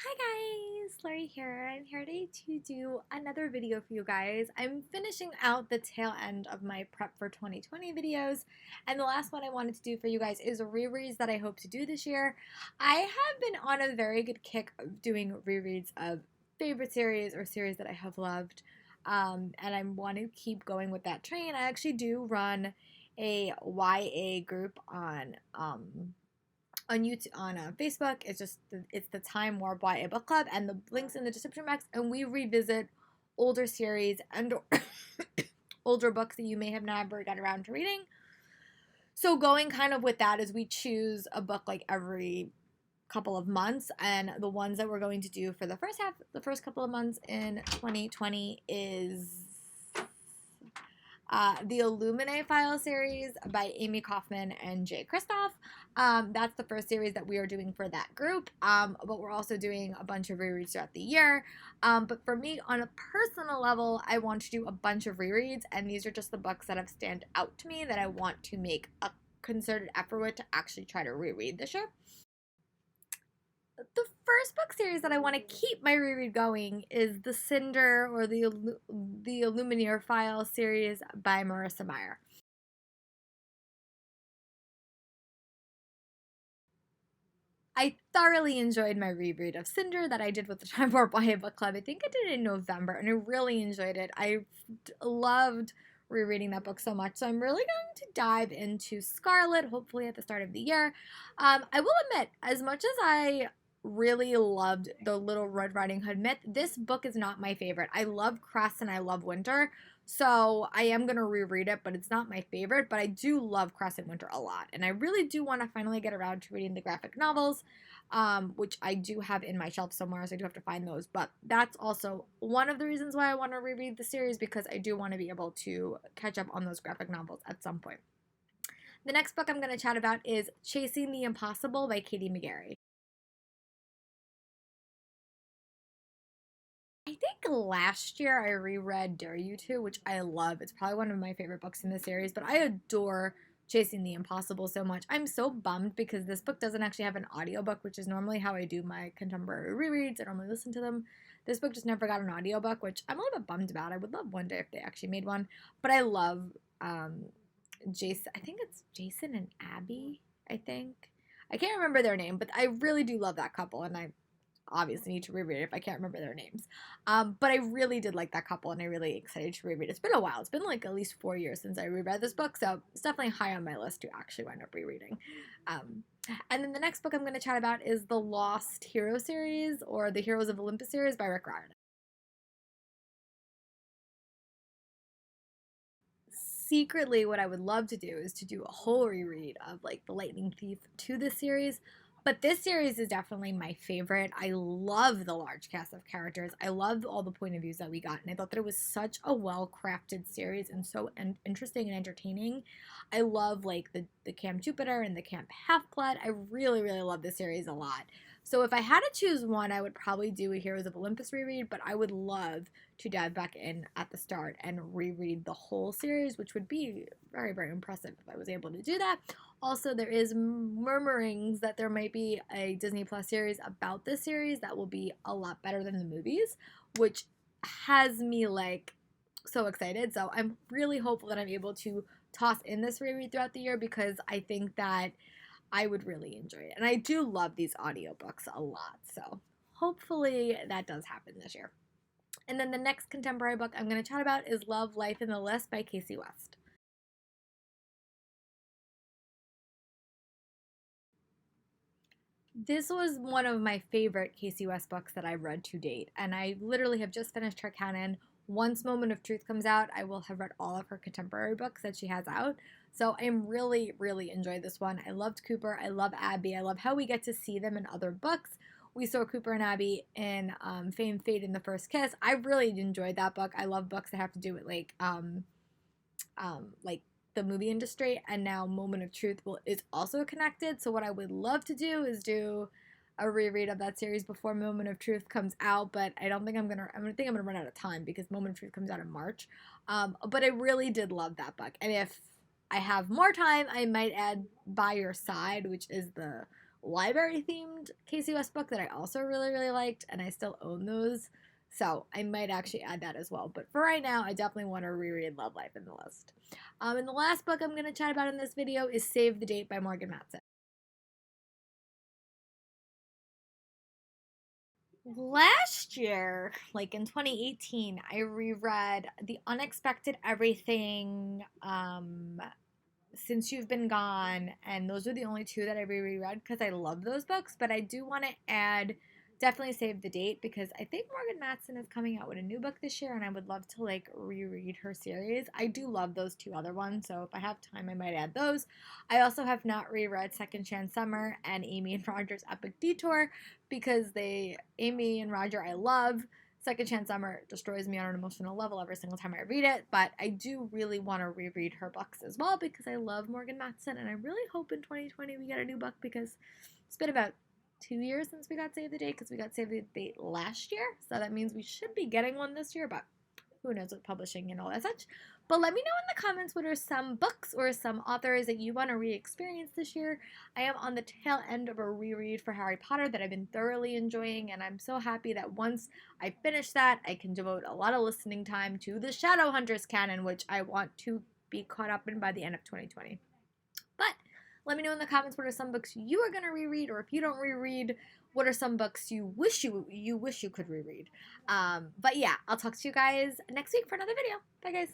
Hi guys, Lori here. I'm here today to do another video for you guys. I'm finishing out the tail end of my prep for 2020 videos, and the last one I wanted to do for you guys is rereads that I hope to do this year. I have been on a very good kick of doing rereads of favorite series or series that I have loved, and I want to keep going with that train. I actually do run a YA group on YouTube, on Facebook. It's the Time Warp YA Book Club, and the links in the description box. And we revisit older series and older books that you may have never got around to reading. So going kind of with that is we choose a book like every couple of months, and the ones that we're going to do for the first couple of months in 2020 is the Illuminae File series by Amy Kaufman and Jay Kristoff. That's the first series that we are doing for that group, but we're also doing a bunch of rereads throughout the year. But for me, on a personal level, I want to do a bunch of rereads, and these are just the books that have stand out to me that I want to make a concerted effort with to actually try to reread this year. The first book series that I want to keep my reread going is the Cinder or the Illuminae File series by Marissa Meyer. I thoroughly enjoyed my reread of Cinder that I did with the Time Warp YA Book Club. I think I did it in November, and I really enjoyed it. I loved rereading that book so much, so I'm really going to dive into Scarlet, hopefully at the start of the year. I will admit, as much as I really loved the Little Red Riding Hood myth, this book is not my favorite. I love Cress and I love Winter, so I am going to reread it, but it's not my favorite. But I do love Cress and Winter a lot, and I really do want to finally get around to reading the graphic novels, which I do have in my shelf somewhere, so I do have to find those. But that's also one of the reasons why I want to reread the series, because I do want to be able to catch up on those graphic novels at some point. The next book I'm going to chat about is Chasing the Impossible by Katie McGarry. I think last year I reread Dare You To, which I love. It's probably one of my favorite books in the series, but I adore Chasing the Impossible so much. I'm so bummed because this book doesn't actually have an audiobook, which is normally how I do my contemporary rereads. I normally listen to them. This book just never got an audiobook, which I'm a little bit bummed about. I would love one day if they actually made one. But I love Jason. I think it's Jason and Abby, I think. I can't remember their name, but I really do love that couple, and I obviously need to reread it if I can't remember their names. But I really did like that couple, and I'm really excited to reread it. It's been a while. It's been like at least 4 years since I reread this book, so it's definitely high on my list to actually wind up rereading. And then the next book I'm going to chat about is the Lost Hero series, or the Heroes of Olympus series by Rick Riordan. Secretly, what I would love to do is to do a whole reread of like The Lightning Thief to this series. But this series is definitely my favorite. I love the large cast of characters. I love all the point of views that we got, and I thought that it was such a well-crafted series and so interesting and entertaining. I love like the Camp Jupiter and the Camp Half-Blood. I really, really love this series a lot. So if I had to choose one, I would probably do a Heroes of Olympus reread, but I would love to dive back in at the start and reread the whole series, which would be very, very impressive if I was able to do that. Also, there is murmurings that there might be a Disney Plus series about this series that will be a lot better than the movies, which has me like so excited. So I'm really hopeful that I'm able to toss in this reread throughout the year, because I think that I would really enjoy it. And I do love these audiobooks a lot. So hopefully that does happen this year. And then the next contemporary book I'm going to chat about is Love, Life, and the List by Casey West. This was one of my favorite Casey West books that I've read to date, and I literally have just finished her canon. Once Moment of Truth comes out, I will have read all of her contemporary books that she has out. So I'm really, really enjoyed this one. I loved Cooper. I love Abby. I love how we get to see them in other books. We saw Cooper and Abby in Fame, Fate, and the First Kiss. I really enjoyed that book. I love books that have to do with like the movie industry, and now Moment of Truth is also connected. So what I would love to do is do a reread of that series before Moment of Truth comes out, but I don't think I'm gonna run out of time because Moment of Truth comes out in March. But I really did love that book, and if I have more time, I might add By Your Side, which is the library themed Casey West book that I also really, really liked, and I still own those. So I might actually add that as well. But for right now, I definitely want to reread Love Life in the list. And the last book I'm going to chat about in this video is Save the Date by Morgan Matson. Last year, like in 2018, I reread The Unexpected Everything, Since You've Been Gone, and those are the only two that I reread because I love those books. But I do want to add definitely Save the Date because I think Morgan Matson is coming out with a new book this year, and I would love to like reread her series. I do love those two other ones, so if I have time, I might add those. I also have not reread Second Chance Summer and Amy and Roger's Epic Detour because Amy and Roger, I love. Second Chance Summer destroys me on an emotional level every single time I read it, but I do really want to reread her books as well because I love Morgan Matson, and I really hope in 2020 we get a new book because it's been about 2 years since we got Save the Date because we got Save the Date last year, so that means we should be getting one this year, but who knows with publishing and all that such. But let me know in the comments what are some books or some authors that you want to re-experience this year. I am on the tail end of a reread for Harry Potter that I've been thoroughly enjoying, and I'm so happy that once I finish that, I can devote a lot of listening time to the Shadowhunters canon, which I want to be caught up in by the end of 2020. But let me know in the comments what are some books you are going to reread, or if you don't reread, what are some books you wish you could reread. But yeah, I'll talk to you guys next week for another video. Bye, guys.